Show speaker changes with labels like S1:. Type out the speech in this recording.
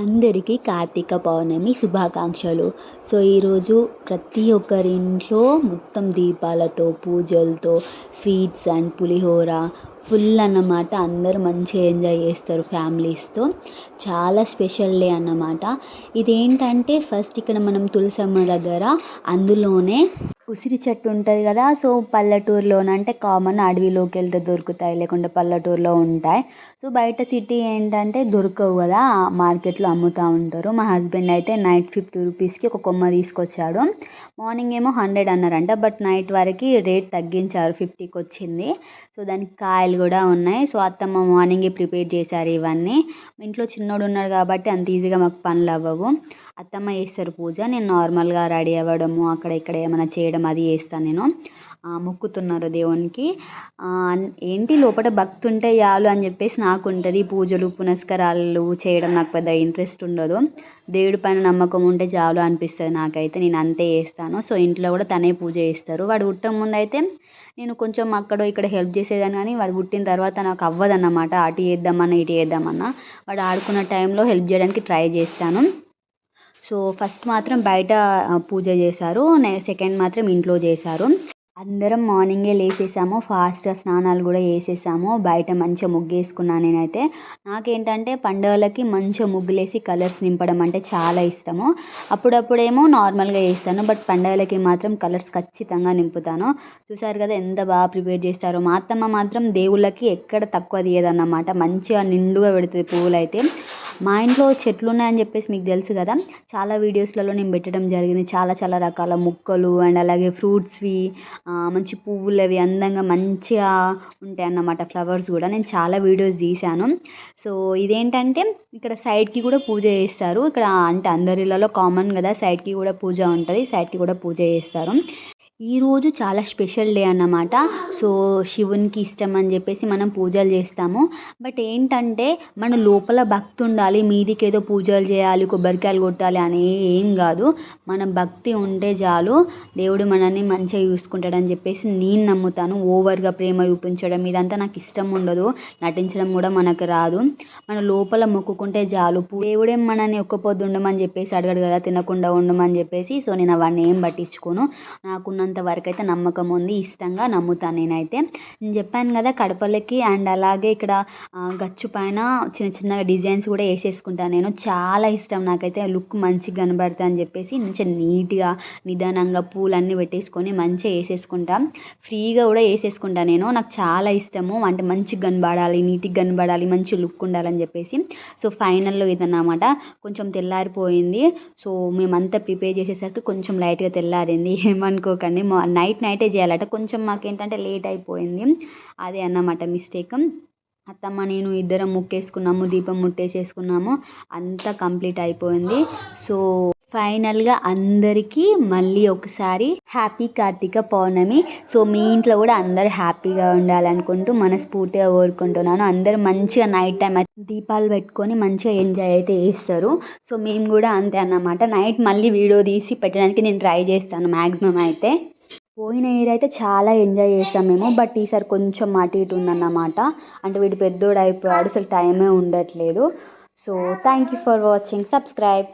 S1: అందరికీ కార్తీక పౌర్ణమి శుభాకాంక్షలు. సో, ఈరోజు ప్రతి ఒక్కరి ఇంట్లో మొత్తం దీపాలతో, పూజలతో, స్వీట్స్ అండ్ పులిహోర ఫుల్ అన్నమాట. అందరూ మంచిగా ఎంజాయ్ చేస్తారు ఫ్యామిలీస్తో. చాలా స్పెషల్ డే అన్నమాట. ఇదేంటంటే ఫస్ట్ ఇక్కడ మనం తులసమ్మ దగ్గర అందులోనే ఉసిరి చెట్టు ఉంటుంది కదా. సో, పల్లెటూరులోన అంటే కామన్ అడవిలోకి వెళ్తే దొరుకుతాయి, లేకుంటే పల్లెటూరులో ఉంటాయి. సో, బయట సిటీ ఏంటంటే దొరకవు కదా, మార్కెట్లో అమ్ముతూ ఉంటారు. మా హస్బెండ్ అయితే నైట్ 50 రూపీస్కి ఒక కొమ్మ తీసుకొచ్చాడు. మార్నింగ్ ఏమో 100 అన్నారంట, బట్ నైట్ వరకు రేట్ తగ్గించారు, 50కి వచ్చింది. సో, దానికి కాయలు కూడా ఉన్నాయి. సో, అత్తమ్మ మార్నింగే ప్రిపేర్ చేశారు ఇవన్నీ. ఇంట్లో చిన్నోడు ఉన్నాడు కాబట్టి అంత ఈజీగా మాకు పనులు అవ్వవు. అత్తమ్మ చేస్తారు పూజ, నేను నార్మల్గా రెడీ అవ్వడము, అక్కడ ఇక్కడ ఏమైనా చేయడం అది చేస్తాను నేను. మొక్కుతున్నారు దేవునికి. ఏంటి లోపల భక్తి ఉంటే చాలు అని చెప్పేసి నాకు ఉంటుంది. పూజలు పునస్కారాలు చేయడం నాకు పెద్ద ఇంట్రెస్ట్ ఉండదు. దేవుడి పైన నమ్మకం ఉంటే చాలు అనిపిస్తుంది నాకైతే, నేను అంతే చేస్తాను. సో, ఇంట్లో కూడా తనే పూజ చేస్తారు. వాడు పుట్టక ముందు అయితే నేను కొంచెం అక్కడో ఇక్కడ హెల్ప్ చేసేదాన్ని, కానీ వాడు పుట్టిన తర్వాత నాకు అవ్వదన్నమాట. అటు చేద్దామన్నా ఇటు చేద్దామన్నా వాడు ఆడుకున్న టైంలో హెల్ప్ చేయడానికి ట్రై చేస్తాను. సో, ఫస్ట్ మాత్రం బయట పూజ చేశారు, సెకండ్ మాత్రం ఇంట్లో చేశారు. అందరం మార్నింగే లేసేసాము, ఫాస్ట్గా స్నానాలు కూడా చేసేసాము. బయట మంచిగా ముగ్గేసుకున్నాను నేనైతే. నాకేంటంటే పండుగలకి మంచిగా ముగ్గులేసి కలర్స్ నింపడం అంటే చాలా ఇష్టము. అప్పుడప్పుడేమో నార్మల్గా చేస్తాను, బట్ పండుగలకి మాత్రం కలర్స్ ఖచ్చితంగా నింపుతాను. చూసారు కదా ఎంత బాగా ప్రిపేర్ చేస్తారో. మా అత్తమ్మ మాత్రం దేవుళ్ళకి ఎక్కడ తక్కువ తీయదన్నమాట, మంచిగా నిండుగా పెడుతుంది పువ్వులు అయితే. మా ఇంట్లో చెట్లు ఉన్నాయని చెప్పేసి మీకు తెలుసు కదా, చాలా వీడియోస్లలో నేను పెట్టడం జరిగింది. చాలా చాలా రకాల మొక్కలు అండ్ అలాగే ఫ్రూట్స్వి, మంచి పువ్వులవి అందంగా మంచిగా ఉంటాయి అన్నమాట. ఫ్లవర్స్ కూడా నేను చాలా వీడియోస్ తీశాను. సో, ఇదేంటంటే ఇక్కడ సైడ్కి కూడా పూజ చేస్తారు. ఇక్కడ అంటే అందరిలలో కామన్ కదా, సైడ్కి కూడా పూజ ఉంటుంది, సైడ్కి కూడా పూజ చేస్తారు. ఈరోజు చాలా స్పెషల్ డే అన్నమాట. సో, శివునికి ఇష్టం అని చెప్పేసి మనం పూజలు చేస్తాము. బట్ ఏంటంటే మన లోపల భక్తి ఉండాలి, మీదికి ఏదో పూజలు చేయాలి, కొబ్బరికాయలు కొట్టాలి అని ఏం కాదు. మన భక్తి ఉంటే చాలు, దేవుడు మనల్ని మంచిగా చూసుకుంటాడని చెప్పేసి నేను నమ్ముతాను. ఓవర్గా ప్రేమ చూపించడం ఇదంతా నాకు ఇష్టం ఉండదు, నటించడం కూడా మనకు రాదు. మన లోపల మొక్కుకుంటే చాలు. దేవుడే మనల్ని ఒక్క పొద్దు ఉండమని చెప్పేసి అడగడు కదా, తినకుండా ఉండమని చెప్పేసి. సో, నేను అవన్నీ ఏం పట్టించుకోను. నాకున్నంత వరకు అయితే నమ్మకం ఉంది, ఇష్టంగా నమ్ముతాను నేనైతే. నేను చెప్పాను కదా కడపలకి అండ్ అలాగే ఇక్కడ గచ్చు పైన చిన్న చిన్న డిజైన్స్ కూడా వేసేసుకుంటాను నేను. చాలా ఇష్టం నాకైతే, లుక్ మంచిగా కనబడతా అని చెప్పేసి మంచిగా నీట్గా నిదానంగా పూలన్నీ పెట్టేసుకొని మంచిగా వేసేసుకుంటా. ఫ్రీగా కూడా వేసేసుకుంటాను నేను, నాకు చాలా ఇష్టము. అంటే మంచిగా కనబడాలి, నీట్గా కనబడాలి, మంచి లుక్ ఉండాలని చెప్పేసి. సో, ఫైనల్లో ఇదన్నమాట. కొంచెం తెల్లారిపోయింది. సో, మేమంతా ప్రిపేర్ చేసేసరికి కొంచెం లైట్గా తెల్లారింది, ఏమనుకోకండి. నైటే చేయాలట, కొంచెం మాకేంటంటే లేట్ అయిపోయింది, అదే అన్నమాట మిస్టేక్. అత్తమ్మ నేను ఇద్దరం ముక్కేసుకున్నాము, దీపం ముట్టేసేసుకున్నాము, అంతా కంప్లీట్ అయిపోయింది. సో, ఫైనల్గా అందరికీ మళ్ళీ ఒకసారి హ్యాపీ కార్తీక పౌర్ణమి. సో, మీ ఇంట్లో కూడా అందరు హ్యాపీగా ఉండాలనుకుంటూ మనస్ఫూర్తిగా కోరుకుంటున్నాను. అందరూ మంచిగా నైట్ టైం దీపాలు పెట్టుకొని మంచిగా ఎంజాయ్ అయితే చేస్తారు. సో, మేము కూడా అంతే అన్నమాట. నైట్ మళ్ళీ వీడియో తీసి పెట్టడానికి నేను ట్రై చేస్తాను మ్యాక్సిమం అయితే. పోయిన ఇయర్ అయితే చాలా ఎంజాయ్ చేసాం మేము, బట్ ఈసారి కొంచెం అటు ఇటు ఉందన్నమాట. అంటే వీడు పెద్దోడు అయిపోయాడు, అసలు టైమే ఉండట్లేదు. So, thank you for watching, subscribe.